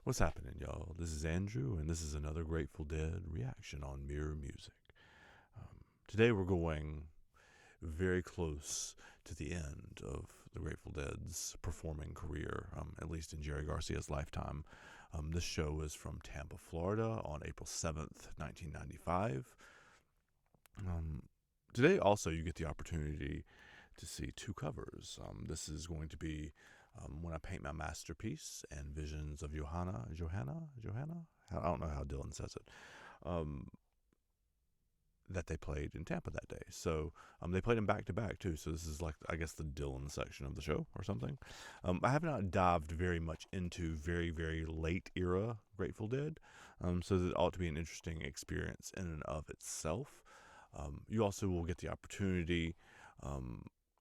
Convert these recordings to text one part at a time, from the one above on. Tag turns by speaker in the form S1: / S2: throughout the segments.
S1: What's happening, y'all? This is Andrew, and this is another Grateful Dead reaction on Mirror Music. Today we're going very close to the end of the Grateful Dead's performing career, at least in Jerry Garcia's lifetime. This show is from Tampa, Florida on April 7th, 1995. Today also you get the opportunity to see two covers. This is going to be When I Paint My Masterpiece and Visions of Johanna. I don't know how Dylan says it. That they played in Tampa that day. So they played them back to back too. So this is like, I guess, the Dylan section of the show or something. I have not dived very much into very, very late era Grateful Dead. So it ought to be an interesting experience in and of itself. You also will get the opportunity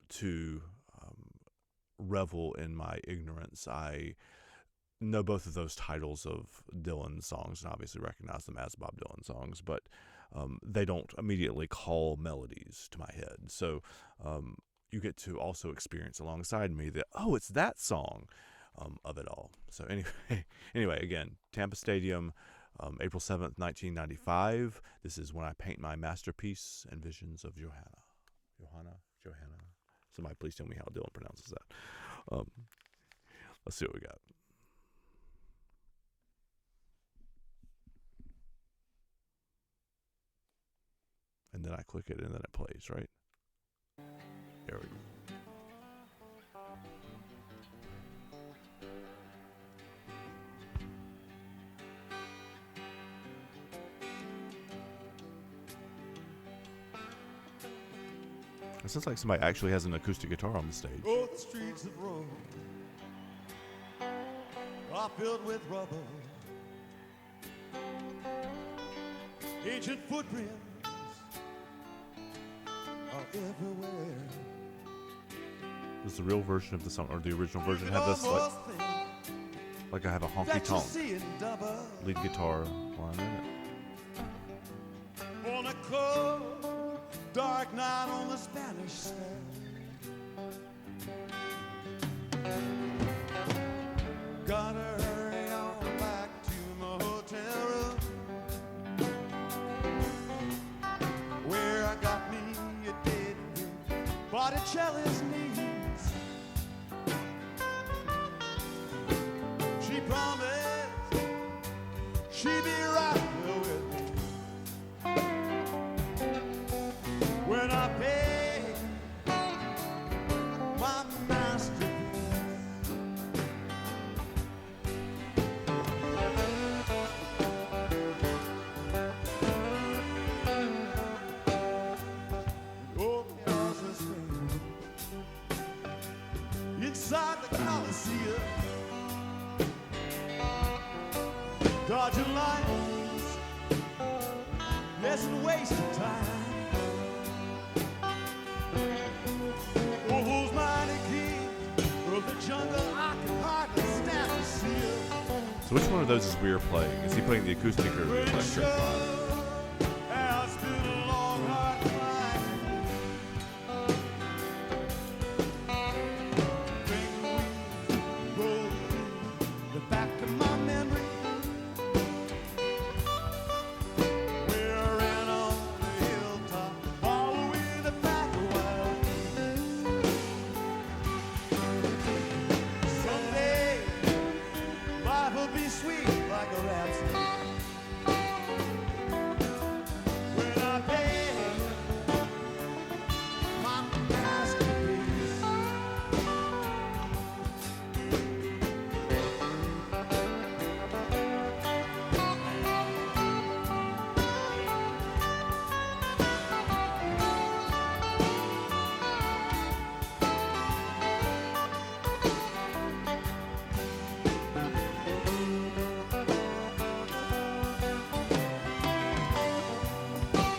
S1: to revel in my ignorance. I know both of those titles of Dylan songs and obviously recognize them as Bob Dylan songs, but they don't immediately call melodies to my head. So you get to also experience alongside me that, oh, it's that song of it all. So anyway, again, Tampa Stadium, April 7th, 1995. This is When I Paint My Masterpiece and Visions of Johanna. Johanna. Somebody please tell me how Dylan pronounces that. Let's see what we got. And then I click it and then it plays, right? There we go. It sounds like somebody actually has an acoustic guitar on the stage.
S2: Oh, the streets of Rome are filled with rubble. Ancient footprints are everywhere.
S1: Does the real version of the song, or the original version, have this like I have a honky tonk lead guitar line in it?
S2: On a cold, dark night on the Spanish sand, gotta hurry on back to my hotel room, where I got me a date with Botticelli's niece. She promised she'd be right there with me when I pay my masterpiece. Oh, the Oscar stand inside the Coliseum, dodging lines, isn't wasting time. Oh, who's mighty king of the jungle? I can hardly stand to see him.
S1: So which one of those is Weir playing? Is he playing the acoustic or the electric?
S2: Has been a long, hard climb. Bring the roll the back of my memory. We're in on the hilltop, following the path of wild. Someday life will be sweet like a rhapsody. When I pay my masterpiece.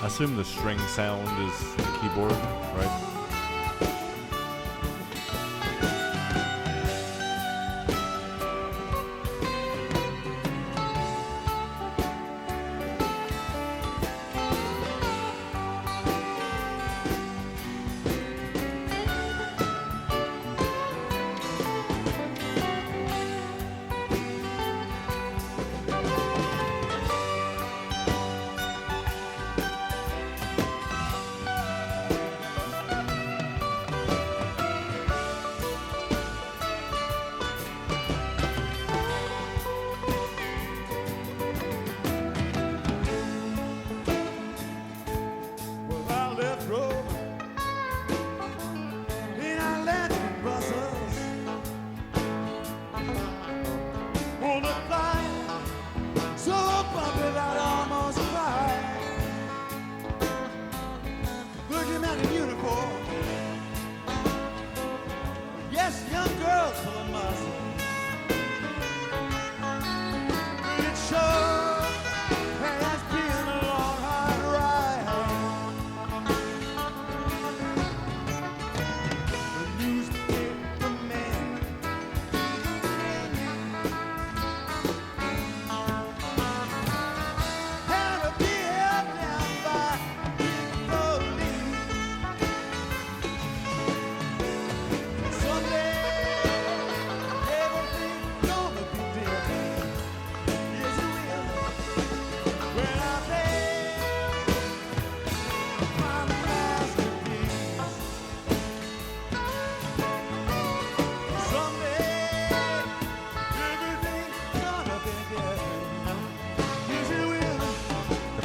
S1: I assume the string sound is the keyboard, right?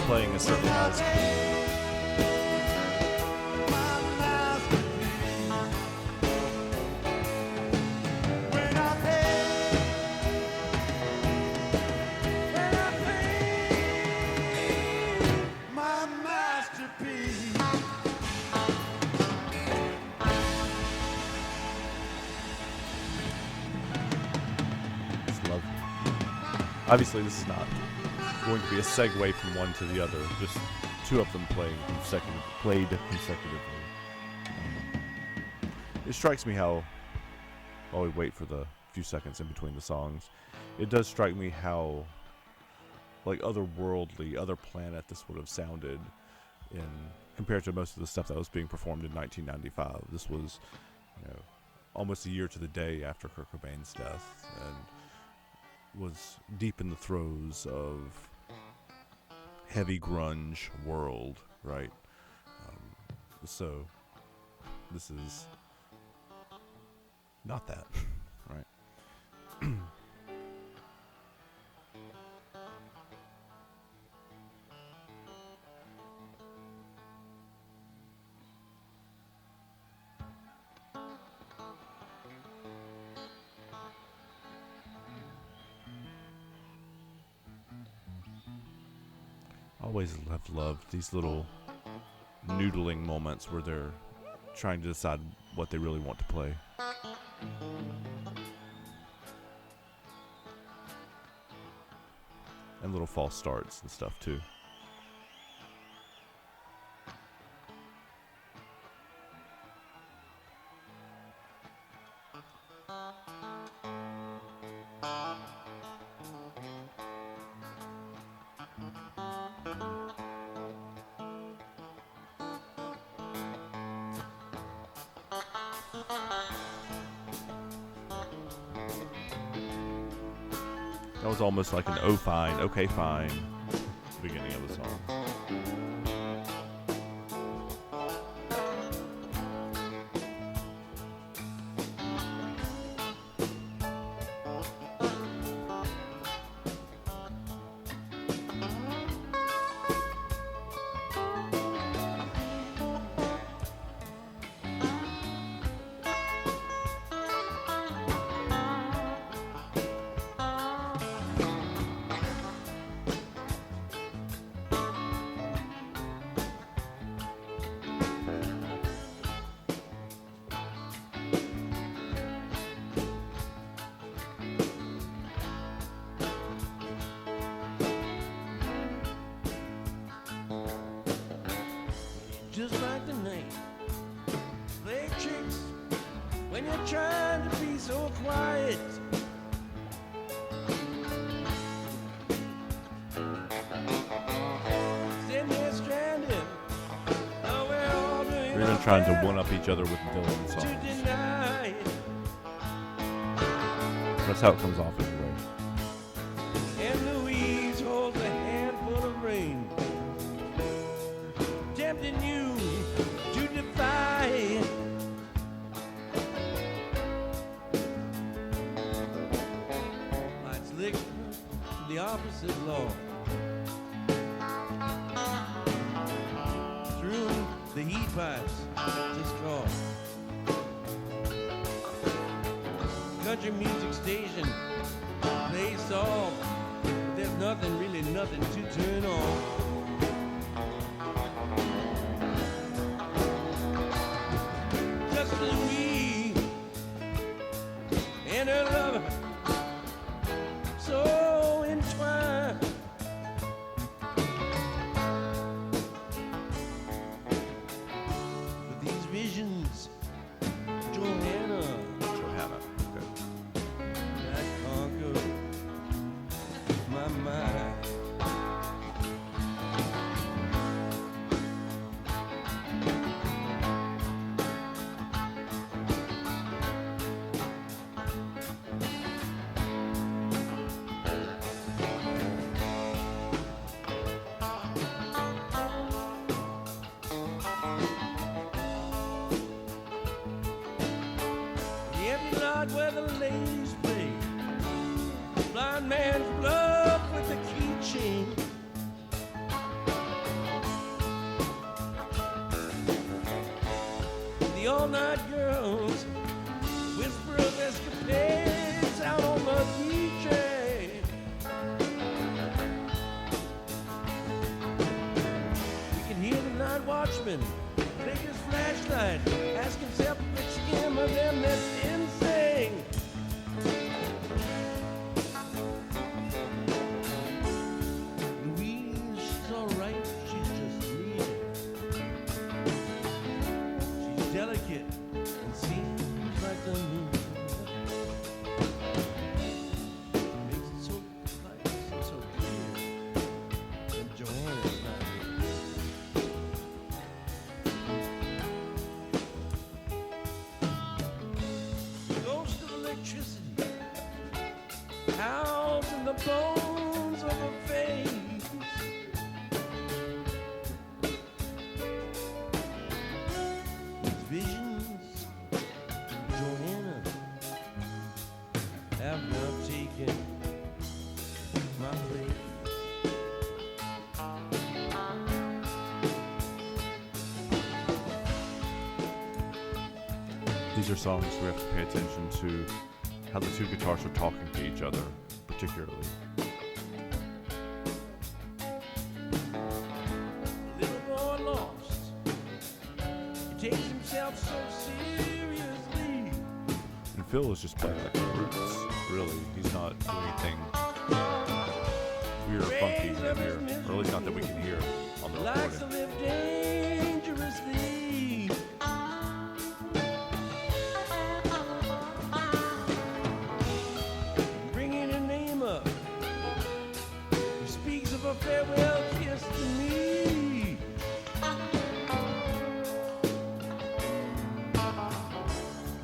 S1: playing is certainly not as clean.
S2: My masterpiece. When I paint, my masterpiece.
S1: It's lovely. Obviously, this is not going to be a segue from one to the other. Just two of them played consecutively. It strikes me how, while we wait for the few seconds in between the songs, it does strike me how, like, otherworldly, other planet this would have sounded in compared to most of the stuff that was being performed in 1995. This was, almost a year to the day after Kurt Cobain's death, and was deep in the throes of heavy grunge world, right? So this is not that, right? Always have loved these little noodling moments where they're trying to decide what they really want to play. And little false starts and stuff too. That was almost like an oh fine, okay fine beginning of the song.
S3: Just like the night, play tricks when you're trying to be so quiet. Sitting there stranded, now we're all doing
S1: We're even trying to one up each other with Dylan
S3: to
S1: songs.
S3: deny it.
S1: That's how it comes off anyway.
S3: And Louise holds a handful of rain, tempting you to defy it. Lights lick the opposite law. Through the heat pipes, just call. Country music station plays soft, but there's nothing, really nothing to turn on. Just Louise and her lover, so entwined. With these visions, Johanna,
S1: Johanna. Okay.
S3: that conquer my mind. The empty lot where the ladies play, blind man's bluff with a keychain. woman. Take his flashlight, ask himself which skin of them that's insane. Louise, she's alright, she's just needed. She's delicate and seems like the moon. Makes it so light and so clear. And Johanna's not here. Ghost of electricity, housed in the bones of a face. These visions, Johanna, have now taken my place.
S1: These are songs we have to pay attention to how the two guitars are talking to each other, particularly.
S3: Little boy lost. He takes himself so seriously.
S1: And Phil is just playing like the roots, really. He's not doing anything weird or funky in here, or at least not that we can hear on the
S3: Likes to
S1: recording.
S3: live dangerously. Bringing her name up. He speaks of a farewell kiss to me.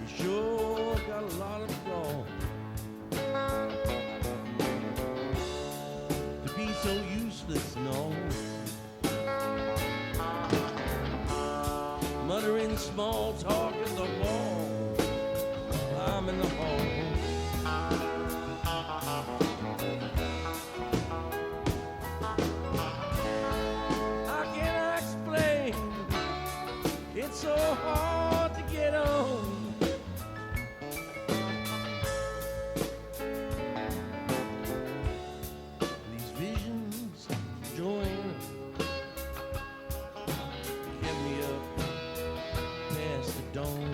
S3: He sure got a lot of flaws. To be so useless, no. Muttering small talk at the wall. I'm in the hall. How can I explain? It's so hard to get on. These visions join, kept me up past the dawn.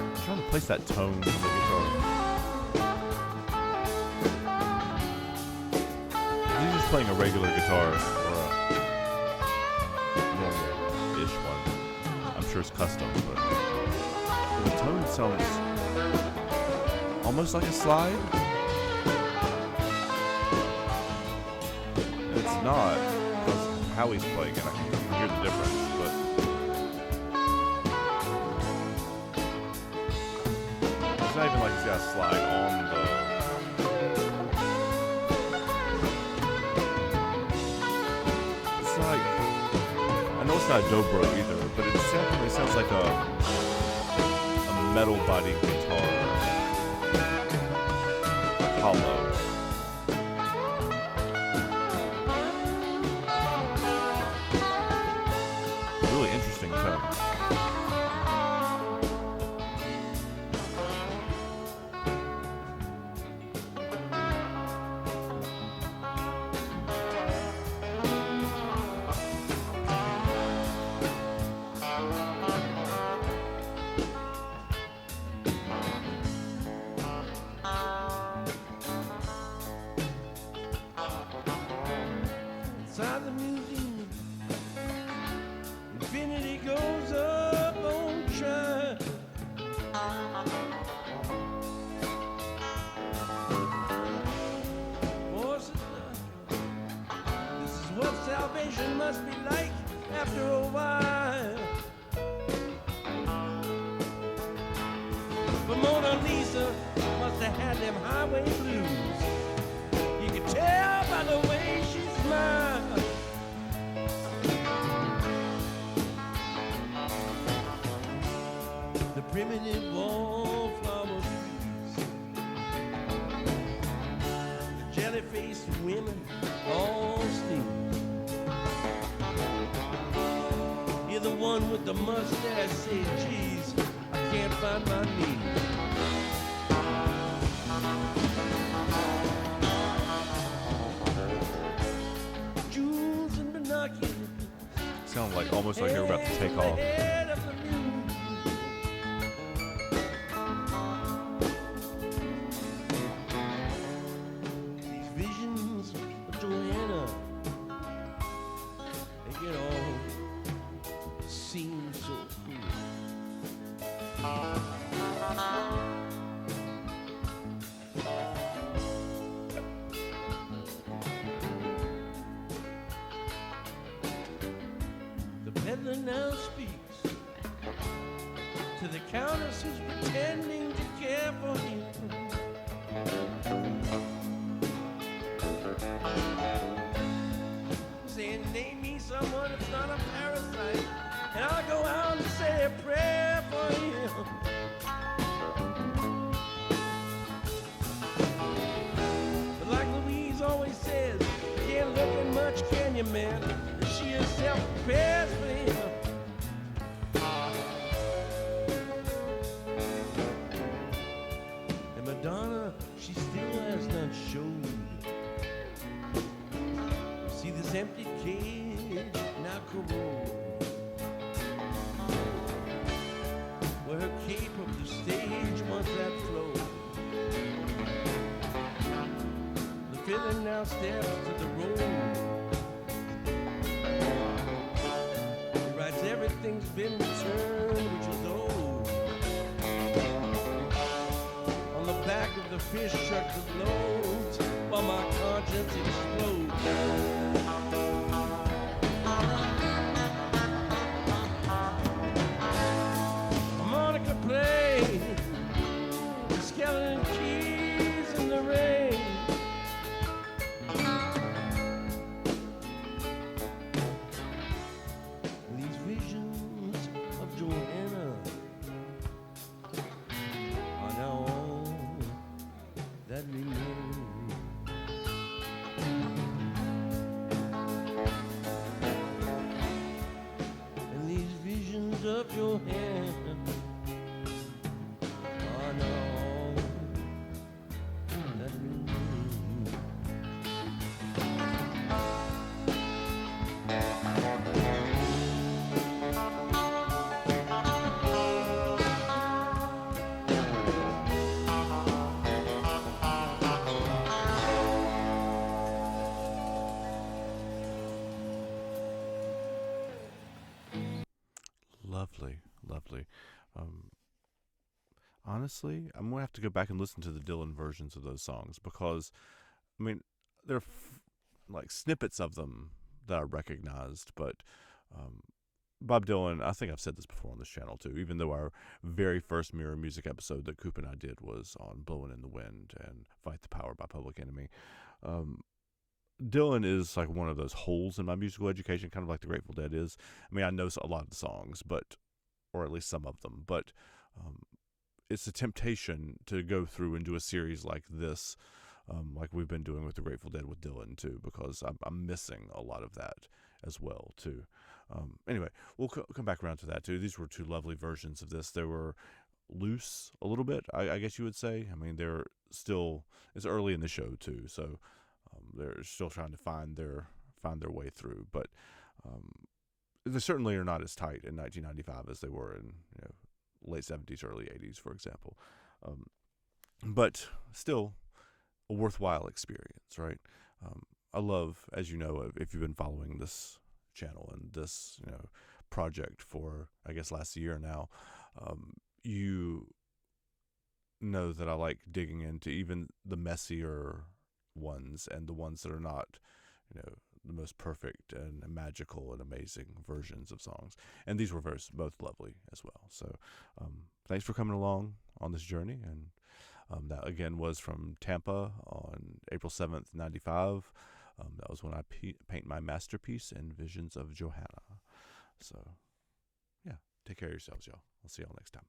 S1: I'm trying to place that tone on the guitar. He's just playing a regular guitar or a normal-ish one. I'm sure it's custom, but the tone sounds almost like a slide. And it's not, because how he's playing it, I can hear the difference, but it's not even like he's got a slide on the. It's like, I know it's not a dobro either, but it definitely sounds like a metal body guitar, like hollow. Really interesting tone.
S3: Inside the museum, infinity goes up on track. Force it not. This is what salvation must be like after a while. But Mona Lisa must have had them highway blues. You could tell by the way she smiled. The primitive wallflower trees, the smiley-faced women all steam. You're the one with the mustache, say, geez, I can't find my knees. Jewels and binoculars.
S1: Sound like almost like you're about to take off.
S3: These visions of Johanna, they get all seem so cool. The peddler now speaks to the countess who's pretending to care for him. Saying, name me someone that's not a parasite, and I'll go out and say a prayer for him. But like Louise always says, you can't look at much, can you, man? She herself prepares for him. And Madonna, she still has not showed. See this empty cage now corrode, where her cape of the stage once had flowed. The villain now steps to the road. He writes everything's been returned which was old. On the back of the fish truck that loads, while my conscience explodes. Harmonica play, skeleton keys in the rain. These visions of Johanna are now all that remains. And these visions of your hand are now all that remains.
S1: Lovely, lovely. Honestly, I'm gonna have to go back and listen to the Dylan versions of those songs because, I mean, there are like snippets of them that I recognized, but Bob Dylan, I think I've said this before on this channel too, even though our very first Mirror Music episode that Coop and I did was on Blowin' in the Wind and Fight the Power by Public Enemy. Dylan is like one of those holes in my musical education, kind of like the Grateful Dead is. I mean, I know a lot of the songs, or at least some of them, but it's a temptation to go through and do a series like this, like we've been doing with the Grateful Dead with Dylan too, because I'm missing a lot of that as well too. Anyway, we'll come back around to that too. These were two lovely versions of this. They were loose a little bit, I guess you would say. I mean, it's early in the show too, so they're still trying to find their way through. But they certainly are not as tight in 1995 as they were in late 70s, early 80s, for example. But still a worthwhile experience, right? I love, as you know, if you've been following this channel and this project for, I guess, last year now, you know that I like digging into even the messier ones and the ones that are not, the most perfect and magical and amazing versions of songs. And these were both lovely as well. So thanks for coming along on this journey. And that again was from Tampa on April 7th, 95. That was when I paint my masterpiece in Visions of Johanna. So yeah, take care of yourselves, y'all. I'll see y'all next time.